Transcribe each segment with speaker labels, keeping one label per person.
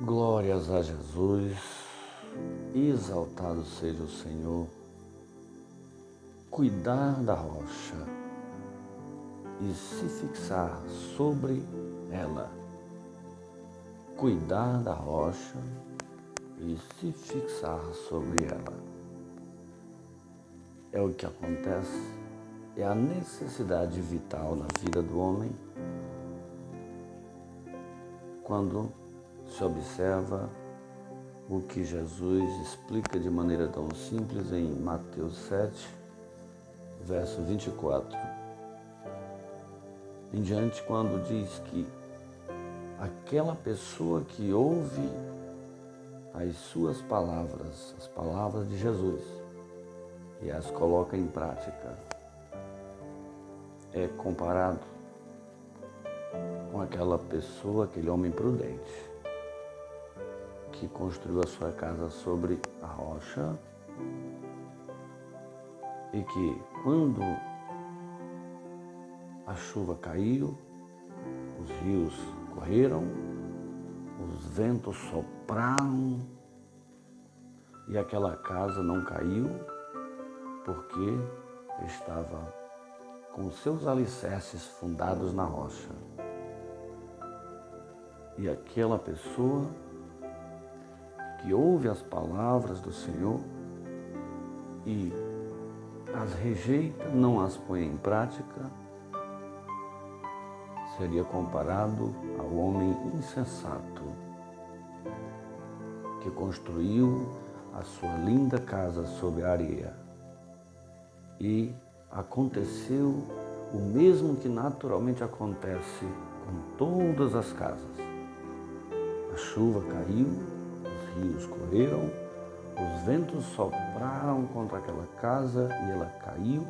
Speaker 1: Glórias a Jesus, exaltado seja o Senhor. Cuidar da rocha e se fixar sobre ela. Cuidar da rocha e se fixar sobre ela. É o que acontece, é a necessidade vital na vida do homem quando se observa o que Jesus explica de maneira tão simples em Mateus 7, verso 24 em diante, quando diz que aquela pessoa que ouve as suas palavras, as palavras de Jesus, e as coloca em prática, é comparado com aquela pessoa, aquele homem prudente, que construiu a sua casa sobre a rocha e que, quando a chuva caiu, os rios correram, os ventos sopraram e aquela casa não caiu porque estava com seus alicerces fundados na rocha. E aquela pessoa que ouve as palavras do Senhor e as rejeita, não as põe em prática, seria comparado ao homem insensato que construiu a sua linda casa sobre a areia. E aconteceu o mesmo que naturalmente acontece com todas as casas. A chuva caiu, os rios correram, os ventos sopraram contra aquela casa e ela caiu,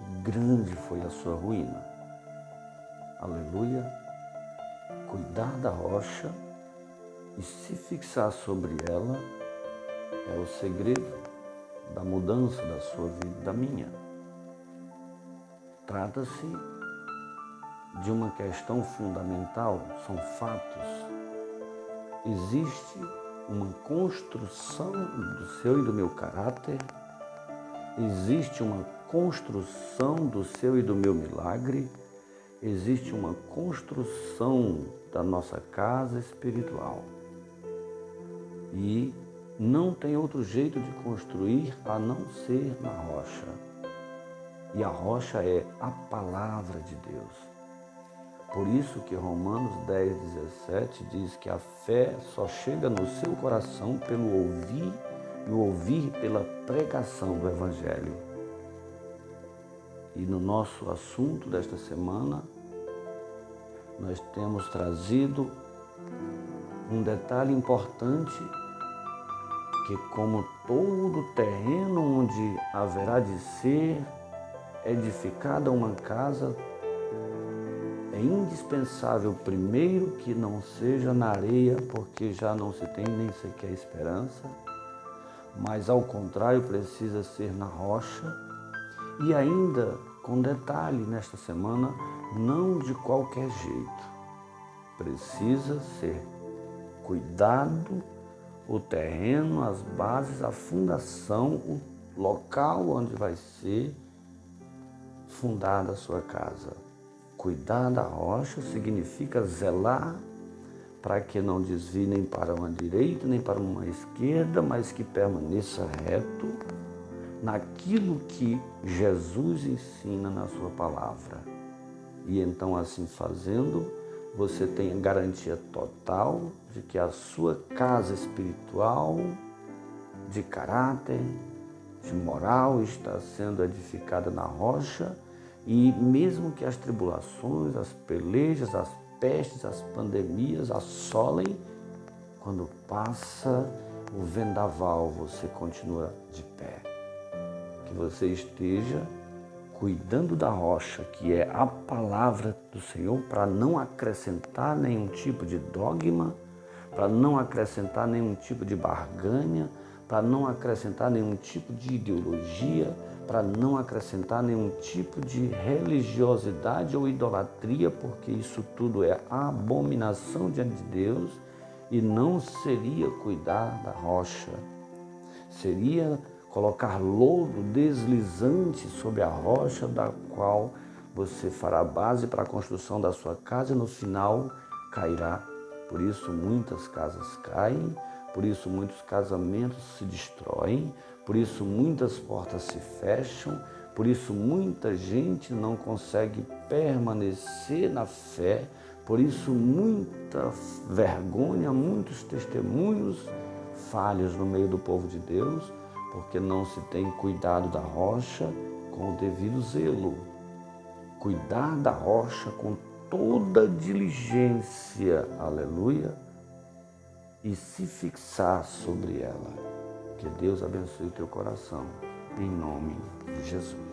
Speaker 1: e grande foi a sua ruína. Aleluia! Cuidar da rocha e se fixar sobre ela é o segredo da mudança da sua vida e da minha. Trata-se de uma questão fundamental, são fatos. Existe uma construção do seu e do meu caráter, existe uma construção do seu e do meu milagre, existe uma construção da nossa casa espiritual. E não tem outro jeito de construir a não ser na rocha. E a rocha é a palavra de Deus. Por isso que Romanos 10:17 diz que a fé só chega no seu coração pelo ouvir e o ouvir pela pregação do Evangelho. E no nosso assunto desta semana, nós temos trazido um detalhe importante, que como todo terreno onde haverá de ser edificada uma casa, é indispensável primeiro que não seja na areia, porque já não se tem nem sequer esperança, mas ao contrário precisa ser na rocha. E ainda, com detalhe nesta semana, não de qualquer jeito. Precisa ser cuidado o terreno, as bases, a fundação, o local onde vai ser fundada a sua casa. Cuidar da rocha significa zelar para que não desvie nem para uma direita, nem para uma esquerda, mas que permaneça reto naquilo que Jesus ensina na sua palavra. E então, assim fazendo, você tem a garantia total de que a sua casa espiritual, de caráter, de moral, está sendo edificada na rocha. E mesmo que as tribulações, as pelejas, as pestes, as pandemias assolem, quando passa o vendaval, você continua de pé. Que você esteja cuidando da rocha, que é a palavra do Senhor, para não acrescentar nenhum tipo de dogma, para não acrescentar nenhum tipo de barganha, para não acrescentar nenhum tipo de ideologia, para não acrescentar nenhum tipo de religiosidade ou idolatria, porque isso tudo é abominação diante de Deus. e não seria cuidar da rocha. Seria colocar lodo deslizante sobre a rocha da qual você fará base para a construção da sua casa e no final cairá. Por isso muitas casas caem, por isso muitos casamentos se destroem, por isso muitas portas se fecham, por isso muita gente não consegue permanecer na fé, por isso muita vergonha, muitos testemunhos falhos no meio do povo de Deus, porque não se tem cuidado da rocha com o devido zelo. Cuidar da rocha com toda diligência, aleluia, e se fixar sobre ela. Que Deus abençoe o teu coração, em nome de Jesus.